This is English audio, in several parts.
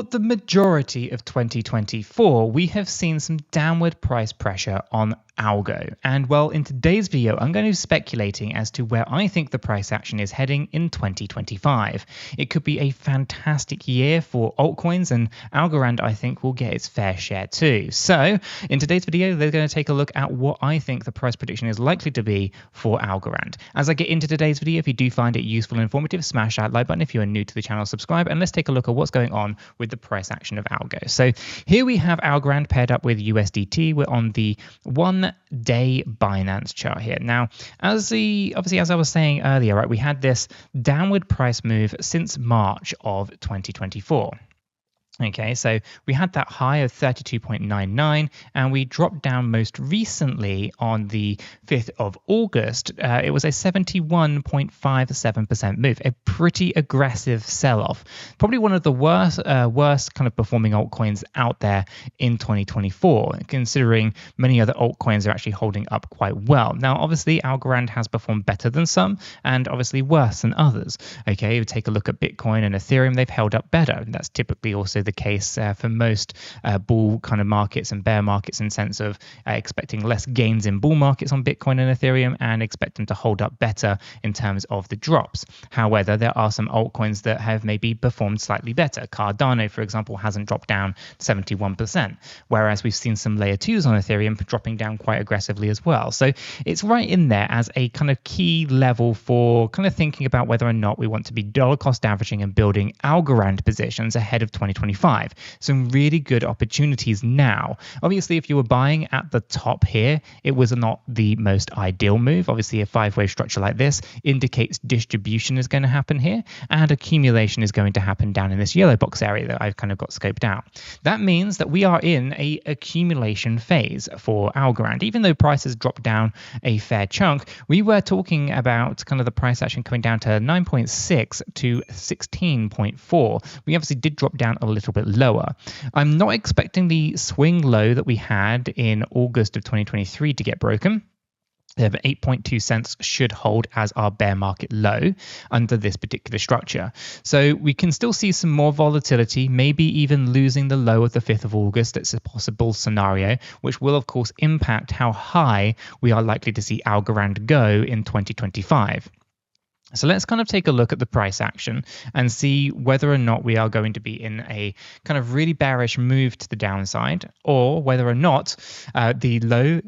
For the majority of 2024, we have seen some downward price pressure on algo. And well, in today's video, I'm going to be speculating as to where I think the price action is heading in 2025. It could be a fantastic year for altcoins, and Algorand, I think, will get its fair share too. So in today's video, they're going to take a look at what I think the price prediction is likely to be for Algorand. As I get into today's video, if you do find it useful and informative, smash that like button. If you are new to the channel, subscribe, and let's take a look at what's going on with the price action of algo. So here we have Algorand paired up with USDT. We're on the 1-day Binance chart here. Now, as I was saying earlier, right, we had this downward price move since March of 2024. Okay, so we had that high of 32.99 and we dropped down most recently on the 5th of August. It was a 71.57% move, a pretty aggressive sell-off. Probably one of the worst kind of performing altcoins out there in 2024, considering many other altcoins are actually holding up quite well. Now, obviously, Algorand has performed better than some and obviously worse than others. Okay, you take a look at Bitcoin and Ethereum, they've held up better. That's typically also the case for most bull kind of markets and bear markets, in sense of expecting less gains in bull markets on Bitcoin and Ethereum and expect them to hold up better in terms of the drops. However, there are some altcoins that have maybe performed slightly better. Cardano, for example, hasn't dropped down 71%, whereas we've seen some layer 2s on Ethereum dropping down quite aggressively as well. So it's right in there as a kind of key level for kind of thinking about whether or not we want to be dollar cost averaging and building Algorand positions ahead of 2025. Some really good opportunities now. Obviously, if you were buying at the top here, it was not the most ideal move. Obviously, a five-wave structure like this indicates distribution is going to happen here and accumulation is going to happen down in this yellow box area that I've kind of got scoped out. That means that we are in a accumulation phase for Algorand. Even though prices dropped down a fair chunk, we were talking about kind of the price action coming down to 9.6 to 16.4. We obviously did drop down a little bit lower. I'm not expecting the swing low that we had in August of 2023 to get broken. 8.2 cents should hold as our bear market low under this particular structure. So we can still see some more volatility, maybe even losing the low of the 5th of August. It's a possible scenario, which will, of course, impact how high we are likely to see Algorand go in 2025. So let's kind of take a look at the price action and see whether or not we are going to be in a kind of really bearish move to the downside, or whether or not the low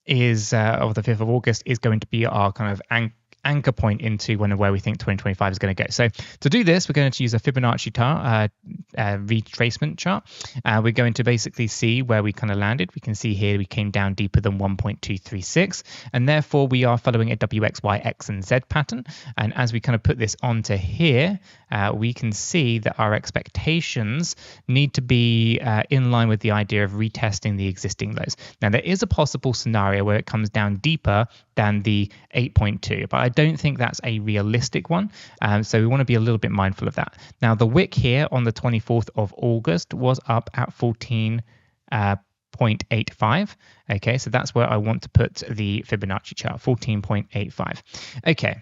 is of the 5th of August is going to be our kind of anchor point into where we think 2025 is going to go. So to do this, we're going to use a Fibonacci chart, retracement chart. We're going to basically see where we kind of landed. We can see here we came down deeper than 1.236, and therefore we are following a W, X, Y, X, and Z pattern. And as we kind of put this onto here, we can see that our expectations need to be in line with the idea of retesting the existing lows. Now, there is a possible scenario where it comes down deeper than the 8.2, but I don't think that's a realistic one. So we want to be a little bit mindful of that. Now, the wick here on the 24th of August was up at 14.85. Okay, so that's where I want to put the Fibonacci chart, 14.85. Okay.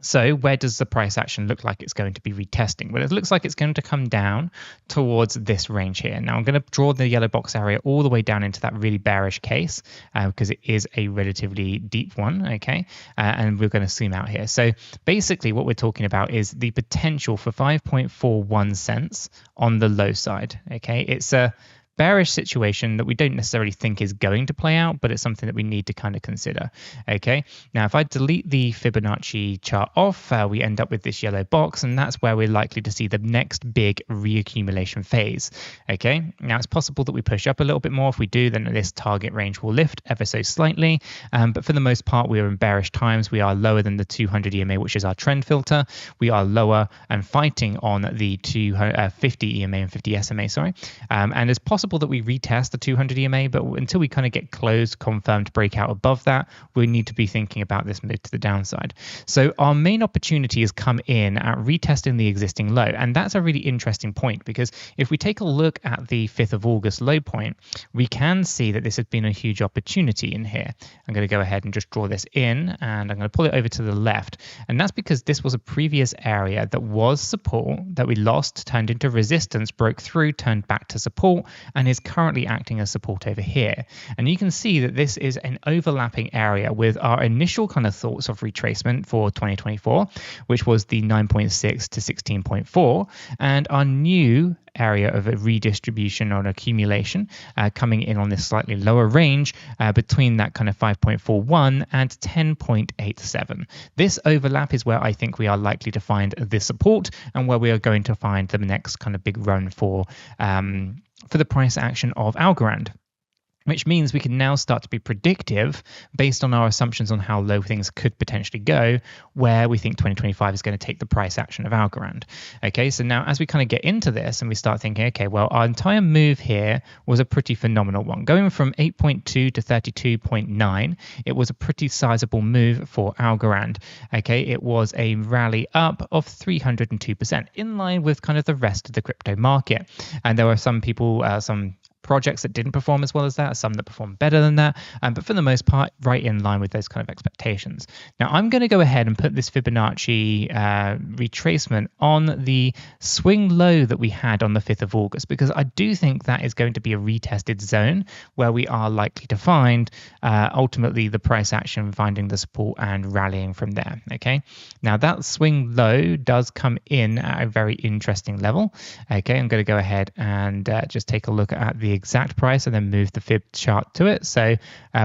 So where does the price action look like it's going to be retesting? Well, it looks like it's going to come down towards this range here. Now, I'm going to draw the yellow box area all the way down into that really bearish case because it is a relatively deep one, okay? And we're going to zoom out here. So basically what we're talking about is the potential for 5.41 cents on the low side, okay? It's a bearish situation that we don't necessarily think is going to play out, but it's something that we need to kind of consider. Okay, now if I delete the Fibonacci chart off, we end up with this yellow box, and that's where we're likely to see the next big reaccumulation phase. Okay, now it's possible that we push up a little bit more. If we do, then this target range will lift ever so slightly, but for the most part, we are in bearish times. We are lower than the 200 EMA, which is our trend filter. We are lower and fighting on the 250 EMA and 50 SMA, sorry, and it's possible possible that we retest the 200 EMA, but until we kind of get closed, confirmed breakout above that, we need to be thinking about this move to the downside. So our main opportunity has come in at retesting the existing low. And that's a really interesting point, because if we take a look at the 5th of August low point, we can see that this has been a huge opportunity in here. I'm going to go ahead and just draw this in, and I'm going to pull it over to the left. And that's because this was a previous area that was support that we lost, turned into resistance, broke through, turned back to support, and is currently acting as support over here. And you can see that this is an overlapping area with our initial kind of thoughts of retracement for 2024, which was the 9.6 to 16.4, and our new area of a redistribution or an accumulation coming in on this slightly lower range between that kind of 5.41 and 10.87. This overlap is where I think we are likely to find the support, and where we are going to find the next kind of big run for the price action of Algorand. Which means we can now start to be predictive based on our assumptions on how low things could potentially go, where we think 2025 is going to take the price action of Algorand. Okay, so now as we kind of get into this and we start thinking, okay, well, our entire move here was a pretty phenomenal one. Going from 8.2 to 32.9, it was a pretty sizable move for Algorand. Okay, it was a rally up of 302%, in line with kind of the rest of the crypto market. And there were some people, some projects that didn't perform as well as that, some that performed better than that, but for the most part, right in line with those kind of expectations. Now, I'm going to go ahead and put this Fibonacci retracement on the swing low that we had on the 5th of August, because I do think that is going to be a retested zone where we are likely to find ultimately the price action, finding the support and rallying from there. Okay, now that swing low does come in at a very interesting level. Okay, I'm going to go ahead and just take a look at the exact price and then move the fib chart to it. So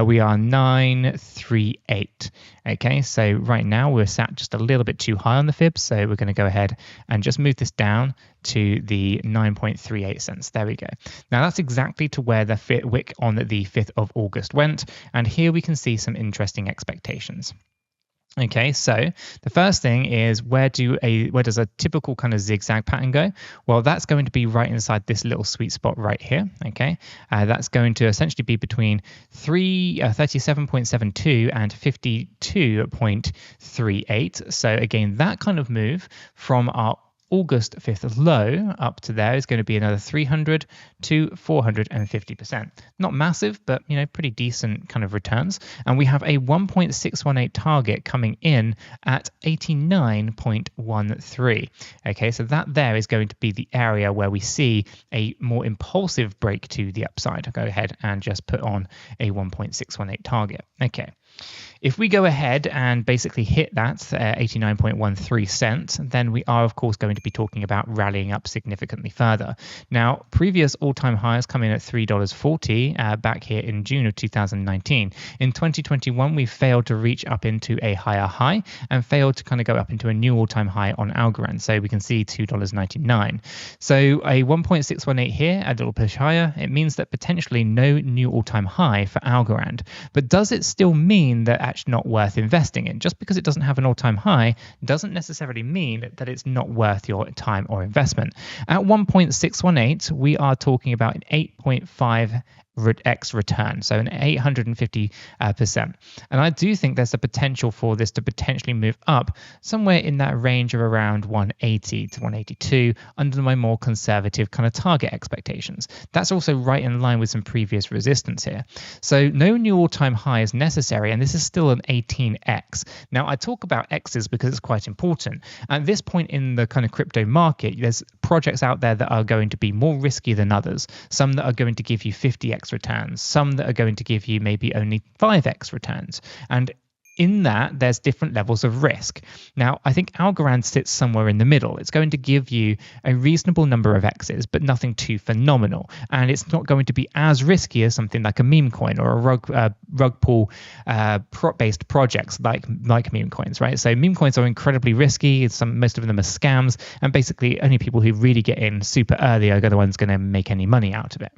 we are 938. Okay, so right now we're sat just a little bit too high on the fib, so we're going to go ahead and just move this down to the 9.38 cents. There we go. Now that's exactly to where the wick on the 5th of August went, and here we can see some interesting expectations. Okay, so the first thing is where does a typical kind of zigzag pattern go? Well, that's going to be right inside this little sweet spot right here. Okay, that's going to essentially be between 37.72 and 52.38. So again, that kind of move from our August 5th low up to there is going to be another 300 to 450%. Not massive, but pretty decent kind of returns. And we have a 1.618 target coming in at 89.13. Okay, so that there is going to be the area where we see a more impulsive break to the upside. I'll go ahead and just put on a 1.618 target. Okay. If we go ahead and basically hit that 89.13 cents, then we are, of course, going to be talking about rallying up significantly further. Now, previous all-time highs come in at $3.40 back here in June of 2019. In 2021, we failed to reach up into a higher high and failed to kind of go up into a new all-time high on Algorand. So we can see $2.99. So a 1.618 here, a little push higher, it means that potentially no new all-time high for Algorand. But does it still mean that actually not worth investing in? Just because it doesn't have an all-time high doesn't necessarily mean that it's not worth your time or investment. At 1.618, we are talking about an 8.5x return, so an 850%. And I do think there's a potential for this to potentially move up somewhere in that range of around 180 to 182 under my more conservative kind of target expectations. That's also right in line with some previous resistance here. So no new all-time high is necessary, and this is still an 18x. Now, I talk about x's because it's quite important. At this point in the kind of crypto market, there's projects out there that are going to be more risky than others, some that are going to give you 50x returns, some that are going to give you maybe only 5x returns. And in that, there's different levels of risk. Now, I think Algorand sits somewhere in the middle. It's going to give you a reasonable number of X's, but nothing too phenomenal. And it's not going to be as risky as something like a meme coin or a rug pull based projects like meme coins, right? So meme coins are incredibly risky. Most of them are scams. And basically, only people who really get in super early are the ones going to make any money out of it.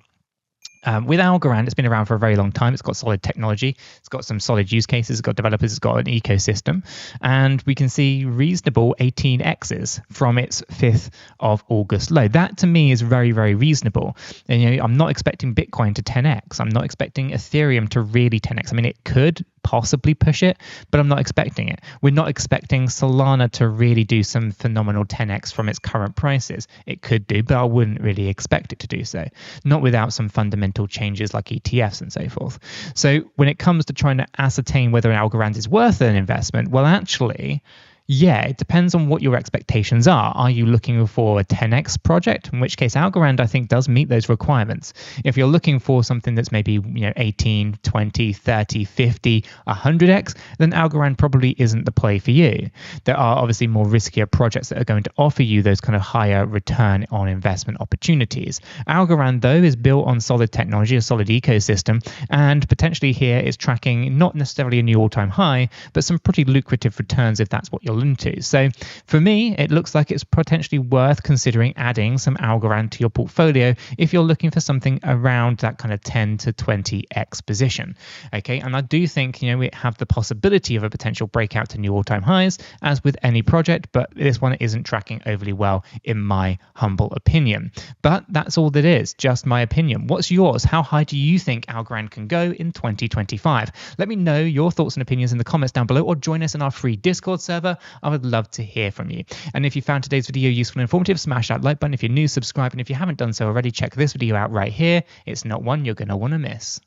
With Algorand, it's been around for a very long time. It's got solid technology. It's got some solid use cases. It's got developers. It's got an ecosystem. And we can see reasonable 18x's from its 5th of August low. That, to me, is very, very reasonable. And, I'm not expecting Bitcoin to 10x. I'm not expecting Ethereum to really 10x. I mean, it could possibly push it, but I'm not expecting it. We're not expecting Solana to really do some phenomenal 10x from its current prices. It could do, but I wouldn't really expect it to do so. Not without some fundamental changes like ETFs and so forth. So when it comes to trying to ascertain whether an Algorand is worth an investment, well, actually, yeah, it depends on what your expectations are. Are you looking for a 10x project? In which case, Algorand, I think, does meet those requirements. If you're looking for something that's maybe 18, 20, 30, 50, 100x, then Algorand probably isn't the play for you. There are obviously more riskier projects that are going to offer you those kind of higher return on investment opportunities. Algorand, though, is built on solid technology, a solid ecosystem, and potentially here is tracking not necessarily a new all-time high, but some pretty lucrative returns if that's what you're into. So for me, it looks like it's potentially worth considering adding some Algorand to your portfolio if you're looking for something around that kind of 10 to 20x position. Okay, and I do think we have the possibility of a potential breakout to new all-time highs, as with any project, but this one isn't tracking overly well in my humble opinion. But that's all that is, just my opinion. What's yours? How high do you think Algorand can go in 2025? Let me know your thoughts and opinions in the comments down below, or join us in our free Discord server. I would love to hear from you. And if you found today's video useful and informative, smash that like button. If you're new, subscribe. And if you haven't done so already, check this video out right here. It's not one you're going to want to miss.